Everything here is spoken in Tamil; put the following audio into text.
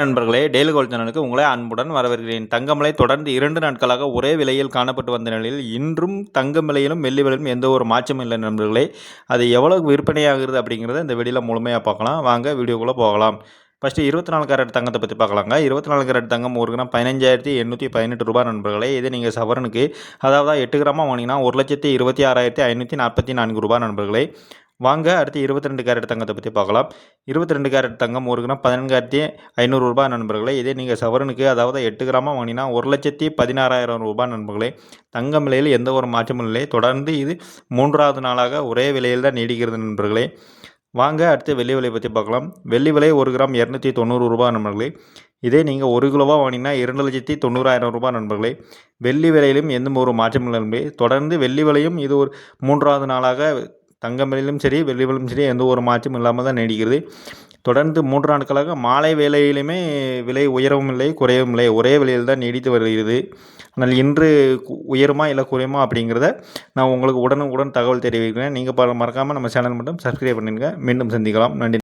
நண்பர்களே, டெய்லி கோல்ட் சேனலுக்கு உங்களை அன்புடன் வரவேற்கிறேன். தங்கம் விலை தொடர்ந்து 2 நாட்களாக ஒரே விலையில் காணப்பட்டு வந்த நிலையில், இன்றும் தங்கம் விலையிலும், வெள்ளி விலையிலும் எந்த ஒரு மாற்றமும் இல்லை நண்பர்களே. அது எவ்வளவு விற்பனையாகிறது அப்படிங்கிறத இந்த வீடியோல முழுமையா பார்க்கலாம். வாங்க வீடியோக்குள்ள போகலாம். ஃபர்ஸ்ட் 24 கேரட் தங்கத்தை பற்றி பார்க்கலாங்க. 24 கேரட் தங்கம் 1 கிராம் 15,818 ரூபாய் நண்பர்களே. இதே நீங்கள் சவரனுக்கு அதாவது 8 கிராமா வாங்கினீங்கன்னா 1,26,544 ரூபாய் நண்பர்களே. வாங்க அடுத்து 22 கேரட் தங்கத்தை பற்றி பார்க்கலாம். 22 கேரட் தங்கம் 1 கிராம் 14,500 ரூபாய் நண்பர்களே. இதே நீங்கள் சவரனுக்கு அதாவது 8 கிராமா வாங்கினா 1,16,000 ரூபாய் நண்பர்களே. தங்கம் விலையில் எந்த ஒரு மாற்றமும் இல்லை. தொடர்ந்து இது 3வது நாளாக ஒரே விலையில் தான் நீடிக்கிறது நண்பர்களே. வாங்க அடுத்து வெள்ளி விலை பற்றி பார்க்கலாம். வெள்ளி விலை 1 கிராம் 290 ரூபாய் நண்பர்களே. இதே நீங்கள் 1 கிலோவா வாங்கினா 2,90,000 ரூபாய் நண்பர்களே. வெள்ளி விலையிலும் எந்த ஒரு மாற்றமும் இல்லை. தொடர்ந்து வெள்ளி விலையும் இது ஒரு 3வது நாளாக தங்கம் விலையிலும் சரி வெள்ளி விலையிலும் சரி எந்த ஒரு மாற்றமும் இல்லாமல் தான் நீடிக்கிறது. தொடர்ந்து 3 நாட்களாக மாலை வேளையிலுமே விலை உயரவும் இல்லை குறையவும் இல்லை, ஒரே விலையில் தான் நீடித்து வருகிறது. ஆனால் இன்று உயருமா இல்லை குறையுமா அப்படிங்கிறத நான் உங்களுக்கு உடனுக்குடன் தகவல் தெரிவிக்கிறேன். நீங்கள் மறக்காமல் நம்ம சேனல் மட்டும் சப்ஸ்கிரைப் பண்ணிடுங்க. மீண்டும் சந்திக்கலாம். நன்றி.